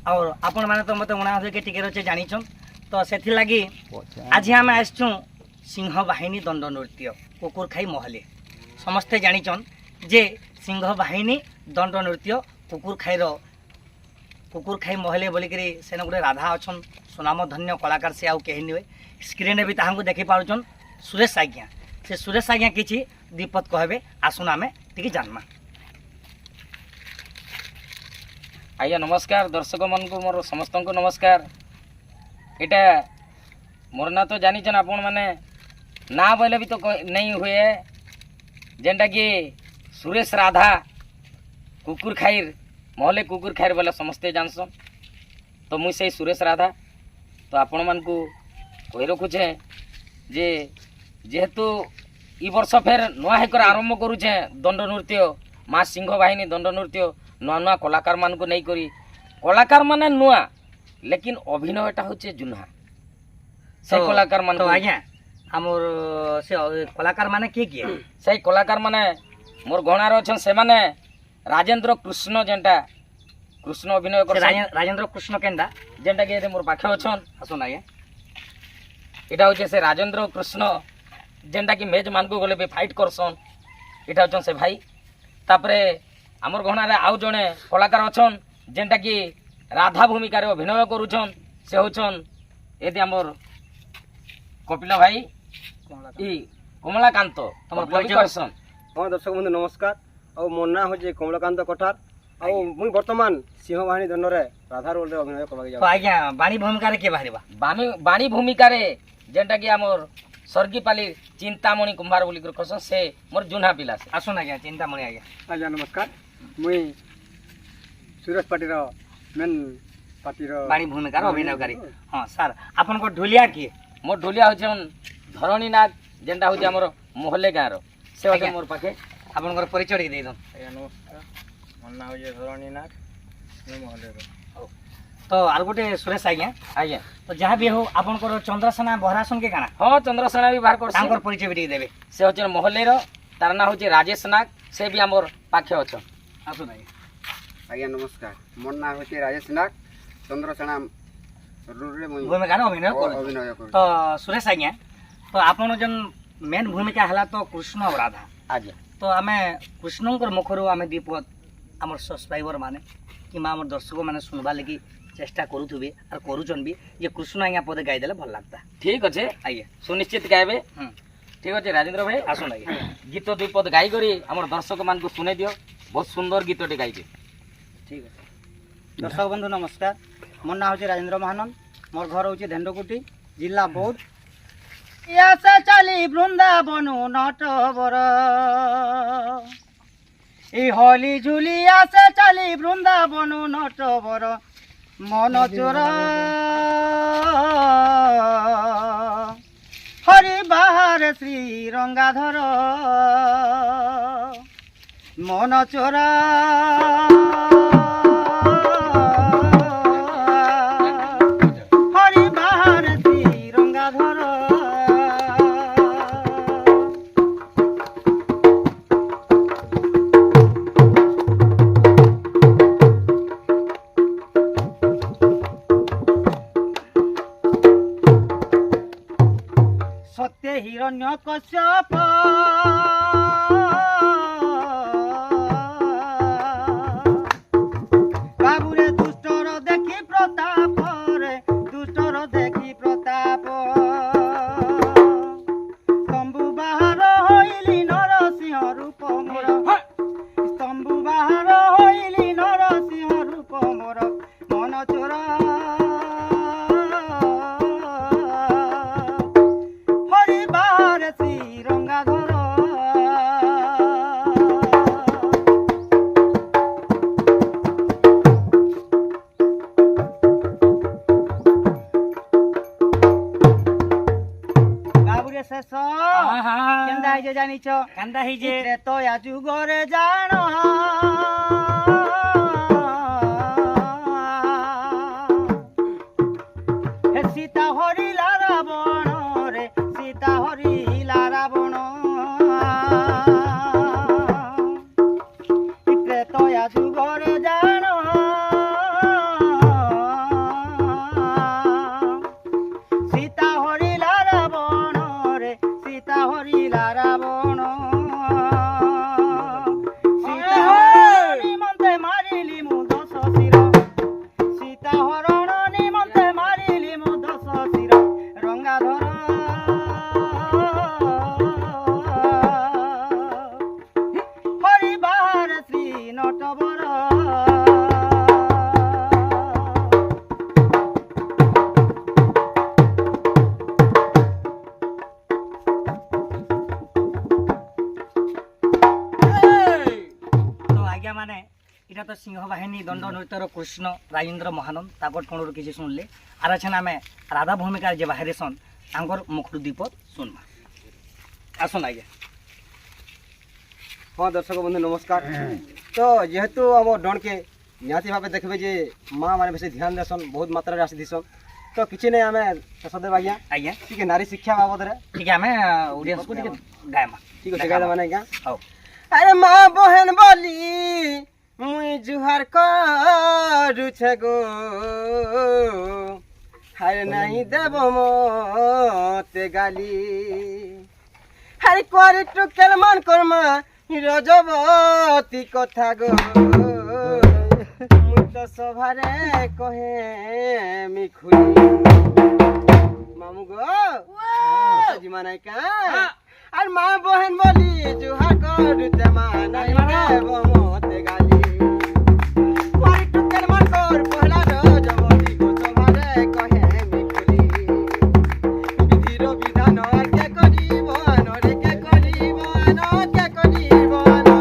और आपण मैंने तो मत उणा के टिके अच्छे जानिछन तो से लगी आज आम आसचु सिंह बाहिनी दंड नृत्य कुकुर खाई महले समस्ते जानिछन जे सिंह बाहिनी दंड नृत्य कुकुर खाई महले बोलिकी सेन गोटे राधा अच्छन सुनाम धन्य कलाकार से आउ कहीं नुए स्क्रीन भी ताहू देखी पार्छन सुरेश आज्ञा से सुरेश आज्ञा किसी दीपद कहबे आसुन आमे टिके जानमा। आज्ञा नमस्कार दर्शक मन को मोर समस्त को नमस्कार। एटा मोर ना तो जानी आपण मैंने ना बोले भी तो नहीं हुए जेनटा कि सुरेश राधा कुकुर खाइर महले कुकुर खाइर बोले समस्ते जानसन तो मुई से सुरेश राधा तो आपण मान को कही रखुचे जे जेहेतु ई वर्ष फेर नुआ हेकर आरंभ करुचे दंड नृत्य माँ सिंह बाहिनी दंड नृत्य नुआ नुआ कलाकार मान को नहीं करी कलाकार माने नुआ लेकिन अभिनयटा होचे जुन्हा से कलाकार मान तो आज्ञा हमर से कलाकार माने किए से कलाकार माने मोर गणार अछन से माने राजेंद्र कृष्ण जेंटा कृष्ण अभिनय कर राजेंद्र कृष्ण केंदा जेंटा के मोर पाखे अछन आसुन आज्ञा इटा होचे से राजेंद्र कृष्ण जेंटा कि मेज मान को गले भी फाइट करसन इटा होचन से भाई तापरे हमर गहना रे आउ जणे कलाकार अछन जेंटा कि राधा भूमिका रे अभिनय करूछन से होचन एदि हमर कपिल भाई ई कमलाकांत हमर परिचयसन। हाँ दर्शक बंधु नमस्कार और मोर ना हो कमलाकांत कठार और मुई वर्तमान सिंह बाहिनी दंड रे राधा रोल रे अभिनय करबा तो आज्ञा बाणी भूमिका रे के बाहरिबा बाणी भूमिका रे जेंटा कि हमर स्वर्गीपाली चिंतामणि कुंभार बोली कर कहसन से मोर जुन्हा पिला से आसुन आज्ञा चिंतामणि आज्ञा। आज्ञा नमस्कार मुई सुरेश पार्टी रो मेन पार्टी रो बाणी भूमिका रो अभिनयकारी। हाँ सर आपन को ढोलिया किए मोर ढोलिया होचन धरणी नाग जेंटा होचे हमर मोहल्ले गाँ रो से होचे मोर पाखे आपन को परिचय दे दन। आज्ञा नमस्कार मोर ना हो धरणी नाग मैं मोहल्ले रो तो आर गोटे सुरेश आज्ञा आज्ञा तो जहाँ भी हो आपन को चंद्रसेना बहरासन के काना हाँ चंद्रसेना भी बाहर कर तांकर परिचय भी देबे से होचे मोहल्ले रो तार ना होचे राजेश नाग से भी हमर पाखे अछन आसुन आज्ञा। आज्ञा नमस्कार मोर ना होचे राजेश नाग चंद्रसेना रोल रे मुई भूमिका रो अभिनय कर तो सुरेश आज्ञा तो आपन जन मेन भूमिका हला तो कृष्ण और राधा आज्ञा तो आमे कृष्णकर मुखर आमे दीपद आमर सब्सक्राइबर माने कि आमर दर्शक माने सुनबा लगी चेष्टा करूथबे और करूचन भी जे कृष्ण आज्ञा पदे गाई देले भल लागता। ठीक अच्छे आइए सुनिश्चित गायबे ठीक अच्छे राजेंद्र भाई आसुन आइए गीत दुई पद गाई करी हमर दर्शक मान को सुने दियो बहुत सुंदर गीतटे गाइबे। ठीक है दर्शक बंधु नमस्कार मोर ना होचे राजेंद्र महानंद मोर घर होचे धेंडकुटी जिला बौद्ध यासे चली वृंदावन नटवर ई होली झुलिया से चली वृंदावन नटवर मन चोर हरि बाहर श्री रंगाधर मन चोरा हरि बाहर श्री रंगाधर सत्य हिरण्य कश्यप बाबुरे दुष्टर देखी प्रताप रे दुष्टर देखी प्रताप स्तंभु बाहर होइली नरसिंह रूप मोर स्तंभु बाहर होइली नरसिंह रूप मोर मन चोरा श्री रंगाधर बाबुरे शेष केंदा हिजे जानिछ कांदा हिजे त्रेतया जुगरे जान हे सीता हरिला रावण रे सीता हरिला रावण त्रेतया जुगरे जान সিংহ বাহিনী দণ্ড নৃত্যর কৃষ্ণ রাজেন্দ্র মহানন্দ তাকর ঠোঁড়র কিছু শুনলে আর আছেন আমি রাধা ভূমিকার যে বাহিরেছন তাঙ্কর মুখর দীপক শুনমা আসুন আজ্ঞা হ্যাঁ দর্শক বন্ধু নমস্কার। তো যেহেতু আমার ডনকে নিহতি ভাবে দেখবে যে মা মানে বেশি ধ্যান দেসন বহুত মাত্রায় আসি দিসন তো কিছু নেই আমি শେଷଦେବ ଆଜ୍ଞା আজ্ঞা ଟିକେ ନାରୀ ଶିକ୍ଷା ବାବଦରେ ঠিক আমি অডিয়েন্সকে ଟିକେ গায়মা ঠিক ଅଛି ଗାଇଦେବା ମାନେ ଆଜ୍ଞା। ହଉ আরে মা বহেন বলি মুই জুহার করুছে গো হারে নাই দেব মতে গালি হারে করে টুকেল মান কর্মা রজবতী কথা গো মুই তো সভারে কহে মিখুই মামু গো জিমা নাই কা আর মা বহেন বলি জুহার করুতে মা নাই দেব মতে গালি করে টুকেল মান কর পহলা রজবতী গো সভারে কহে মিখুই বিধির বিধান আর কে করিব নরে কে করিব না কে করিব না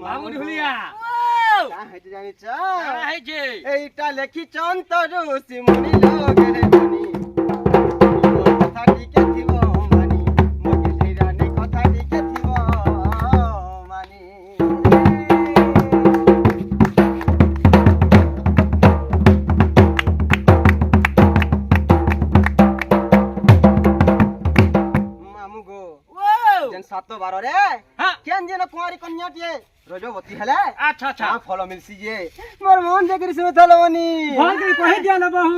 মামু ঢুলিয়া কা হইতে জানিছ হয়েছে এইটা লেখিছন তরু সিমুনি লগেরে ধনি মোর কথা টিকে থিব মানি মোকে ধীরানি কথা টিকে থিব মানি মামু গো যেন 7-12 রে হ্যাঁ কেন যেন কুঁয়ারি কন্যাটিয়ে রজবতী হেলে আচ্ছা আচ্ছা ফল মিলছি যে মোর মন দেখি শুনেছিল মনি ভালকে কহে দিয়া না বাহু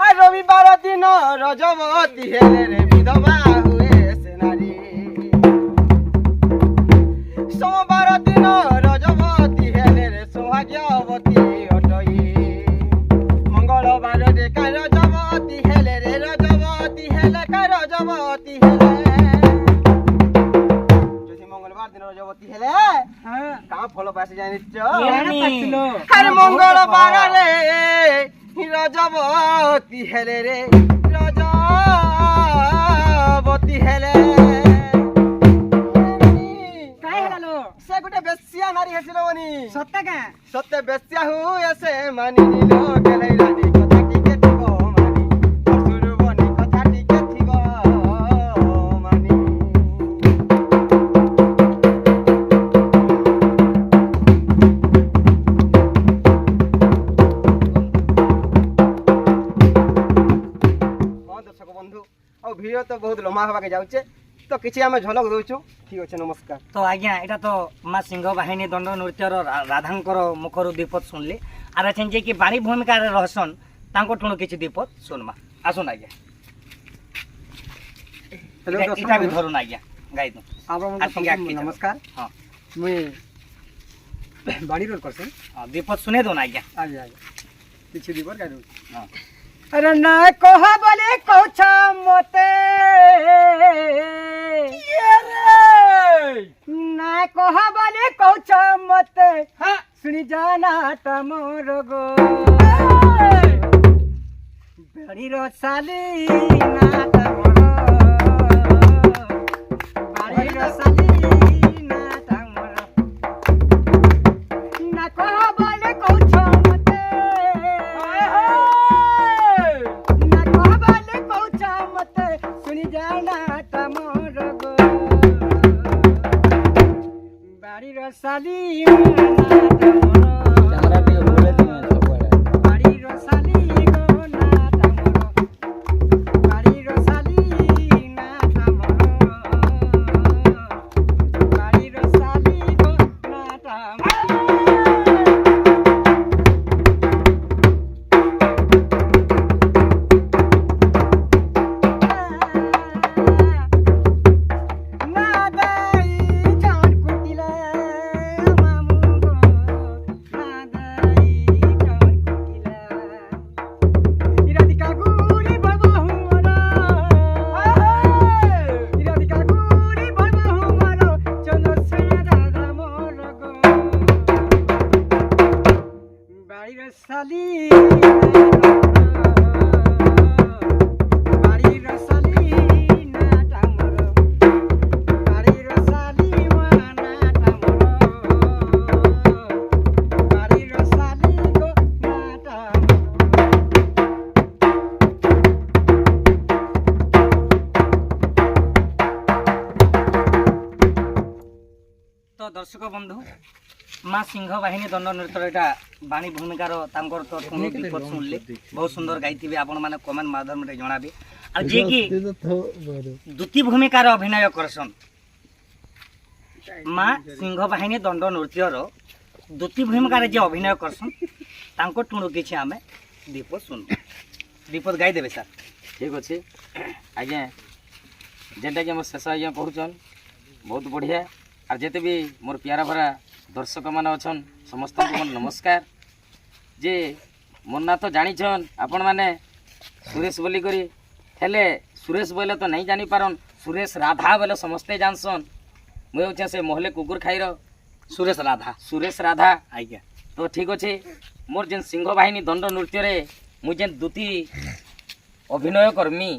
আর রবিবার দিন রজবতী হেলে রে বিধবা হুয়ে সে নারী সোমবার দিন রজবতী হেলে রে সৌভাগ্যবতী অটই মঙ্গলবার রে কা রজবতী হেলে রে রজবতী হেলে কা রজবতী হেলে যদি মঙ্গলবার দিন রজবতী হেলে কা ফল পাইছে জানিছ আরে মঙ্গলবার রে রজবতী হেলে রে রজবতী হেলে কাই হেলালো সে গোটে বেশ্যা নারী হেছিল মনি সত্য কা সত্যে বেশ্যা হুয়ে সে মানি নিল গেলাই রানী কথা টিকে থিব মানি অসুর বনি কথা টিকে থিব মানি ହଁ ଦର୍ଶକ ବନ୍ଧୁ ଆଉ ଭିଡ଼ ତ ବହୁତ ଲମ୍ବା ହେବାକେ ଯାଉଛେ ତ କିଛି ଆମେ ଝଲକ ଦଉଛୁ ଠିକ ଅଛି ନମସ୍କାର। তো আজ্ঞা এটা তো মা সিংহ বাহিনী দণ্ড নৃত্যর রাধাঙ্কর মুখর দীপত শুনলে আর আছেন যে কি বাণী ভূমিকার রহসন তাঙ্ক ঠুণু কিছু দীপত শুনমা আসুন আজ্ঞা হ্যালো এটা বি ধরুন আজ্ঞা গাই দু ଆପଣଙ୍କୁ ନମସ୍କାର ହଁ ମୁଇଁ ବାଣୀ ରୋଲ୍ କରସନ୍ ଦୀପତ ଶୁନେ ଦଉନ ଆଜ୍ଞା ଆଜ୍ଞା ଆଜ୍ଞା କିଛି ଦିବର ଗାଇ ଦଉଛି ହଁ ଆରେ ନା କହ ବୋଲି କହୁଛ ମତେ ନା କହ ବୋଲି କହୁଛ ମତେ ଶୁଣି ଜାନା ତମର ଗো ବେড়ির শালি না তমর বাড়ির শালি না তমর না কহ বলে কৌছ মতে না কহ বলে কৌছ মতে শুনি জানা তমর গো বাড়ির শালি না তমর ক্যামেরা টিকে বলে দিন সবুড়ে বাড়ির শালি গো না তমর বাড়ির শালি না তমর বাড়ির শালি গো না তমর না দাই জান কুটিলা মামু গো না দাই জান কুটিলা ইরাদিকা গুরি বাবা হুমরা ইরাদিকা গুরি বাবা হুমরা চন্দ্রসেনা দাদা মোর গো বাড়ির শালি বাড়ির শালি না তামর বাড়ির শালি না তামর দর্শক বন্ধু মা সিংহ বাহিনী দণ্ড নৃত্যর এটা বাণী ভূমিকার তাঙ্কর তো তুমি বিপদ শুনলে বহুত সুন্দর গাইথিবে আপন মানে কমেন্ট মাধ্যমে জনাবে আর যে কি দুটি ভূমিকার অভিনয় করছন মা সিংহ বাহিনী দণ্ড নৃত্যর দুটি ভূমিকার যে অভিনয় করছন তাঙ্ক টুণু কিছু আমি দীপদ শুনবো দীপদ গাই দেবে স্যার ঠিক আছে আজ্ঞା যেটাকি আমার শেষ আজ্ঞা কହୁଛନ୍ ବହୁତ ବଢ଼ିଆ আর যেতে বি মোর প্যারা ভরা দর্শক মানে অছন সমস্ত মোর নমস্কার যে মোর না তো জানিছন আপন মানে সুরেশ বলি করি হেলে সুরেশ বলে তো নাই জানি পারন সুরেশ রাধা বলে সমস্তে জানছন মুই হচ্ছে সে মহলে কুকুর খাইর সুরেশ রাধা সুরেশ রাধা আজ্ঞা তো ঠিক আছে মোর যেন সিংহ বাহিনী দণ্ড নৃত্যরে মুই যেন দুটি অভিনয় করমি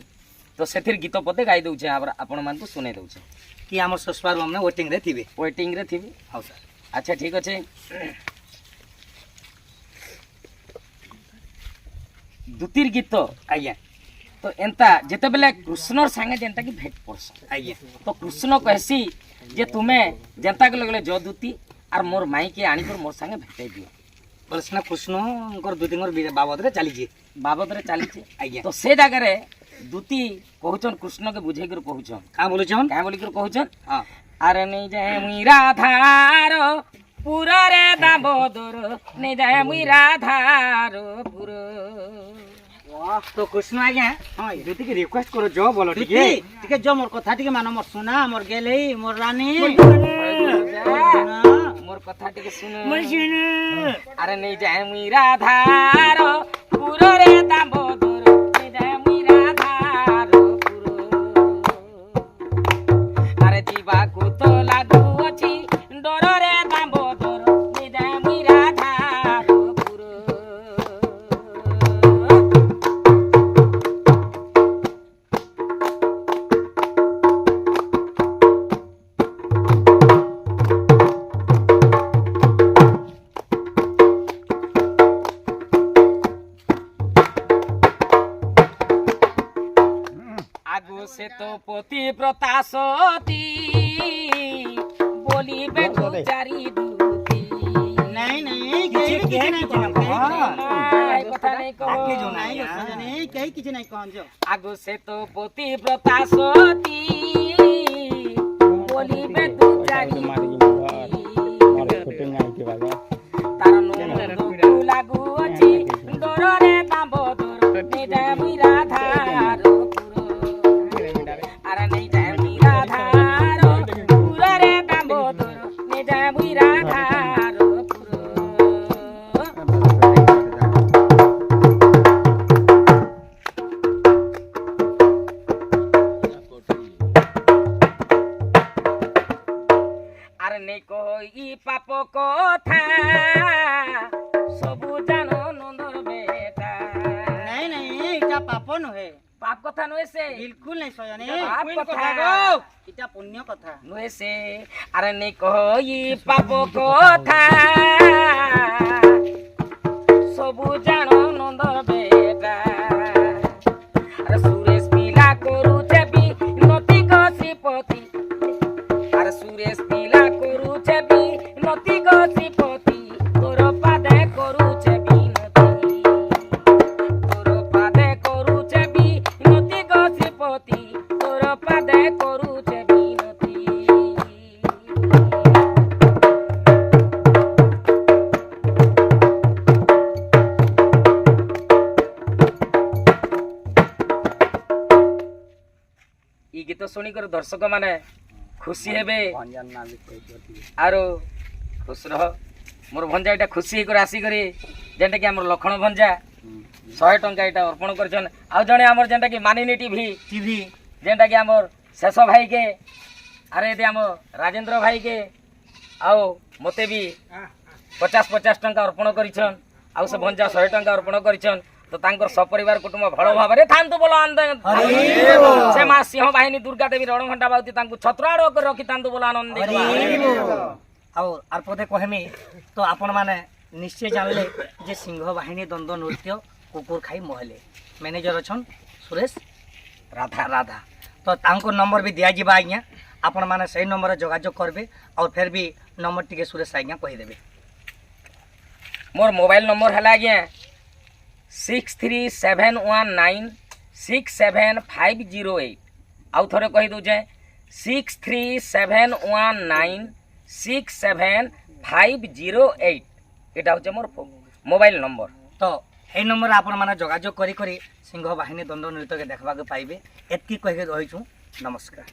তো সেথির গীত পদে গাই দউছে আপন মানকু শুনাই দউছে কি আমার সসপার মানে ওয়েটিং রে থিবে ওয়েটিং রে থিবি হও স্যার আচ্ছা ঠিক আছে দুতির গীত আজ্ঞা তো এন্তা যেতেবেলে কৃষ্ণর সাঙ্গে যেনটা কি ভেট পড়ছ আজ্ঞা তো কৃষ্ণ কহেসি যে তুমি যেনতা গলে গলে য দুতি আর মোর মাইকে আনিকর মোর সাঙ্গে ভেটাই দিও বলে সিনা কৃষ্ণঙ্কর দুতিঙ্কর বাবদরে চালিছে বাবদরে চালিছে আজ্ঞা তো সে জায়গারে দুতি কହୁছন কৃষ্ণকে বুঝাইকর কହୁছন কাঁ বলুছন কাঁ বলিকর কହୁছন হ্যাঁ আরে নেই যায় মুই রাধার পুরে দামোদর নেই যায় মুই রাধার পুর তো কৃষ্ণ আজ্ঞা হ্যাঁ এটি টিকে রিকোয়েস্ট করো জ বলো টিকে টিকে জ মোর কথা টিকে মান মোর সোনা মোর গেলেই মোর রানী মোর কথা টিকে শুনো মোর সোনা আরে নেই যায় মুই রাধার পুরে দামোদর নেই যায় মুই রাধার পুর আরে দিবাকু তো লাগু অছি ডরে দামোদর নেই যায় মুই রাধার পুর আগু সে তো পতিব্রতা সতী বলিবে তো চারি দুতি নাই নাই কিছু কিছু নাই কোন নাই, কথা নাই কহ। আগে জ নাই জানি কই কিছু নাই কোন জ আগু সে তো পতিব্রতা সতী বলিবে তো চারি তার নন্দু লাগু অছি ডরে দামোদর নেই যায় মুই রাধার আরে নেই যায় মুই রাধার পুরে দামোদর নেই যায় মুই রাধার আরে নেই কই পাপ কথা সবু জানো নন্দর বেটা নাই নাই এটা পাপ নহে পাপ কথা নয় সে বিলকুল নাই সজানি পাপ কথা এটা পুণ্য কথা নয় সে আরে নেই কই পাপ কথা সবু জানো নন্দর বেটা আরে সুরেশ পিলা করুছে বি নতি গসিপতি আর সুরেশ পিলা করুছে বি নতি গসিপতি তোর পাদে করুছে বিনতি তোর পাদে করুছে বিনতি গসিপতি তোর পাদে করুছে বিনতি ই গীত শুনিকর দর্শক মানে খুশি হেবে আর খুশ রহ মোর ভঞ্জা এটা খুশি করে আসিকরি যেটা কি আমার লক্ষণ ভঞ্জা 100 টঙ্কা এটা অর্পণ করছন আর জনে আমার যেটা কি মানিনি টিভি টিভি যেটা কি আমার শেষ ভাইকে আরে এতে আমার রাজেন্দ্র ভাইকে আও মতে বি 50 টঙ্কা অর্পণ করিছন আউ সে ভঞ্জা 100 টঙ্কা অর্পণ করিছন তো তাঙ্কর সপরিবার কুটুম্ব ভাল ভাবে থান্তু বলো আনন্দ সে মা সিংহ বাহিনী দুর্গা দেবী রণঘণ্টা বাউতি তাঙ্কু ছত্রাড় করে রখি থান্তু বলো আনন্দ আর পদে কহেমি তো আপন মানে নিশ্চয় জানলে যে সিংহ বাহিনী দ্বন্দ্ব নৃত্য কুকুর খাই মহলে ম্যানেজর অছন সুরেশ রাধা রাধা তো তাঙ্কর নম্বর भी दिया ଯିବା ଆଜ୍ଞା ଆପଣ ମାନେ ସେଇ ନମ୍ବରରେ ଯୋଗାଯୋଗ କରିବେ ଆଉ ଫେର ବି नंबर टिके सुरेश आज्ञा कहीदेवे। मोर मोबाइल नंबर है आज्ञा 6371967508। आउ थे कही दूचे 6371967508। এটা হচ্ছে মোর মোবাইল নম্বর। तो এই नंबर आपण माने जोगाजोग करी करी सिंह बाहिनी दंड नृत्य के देखबा के पाइबे। एतकी कहि के रहिछु। नमस्कार।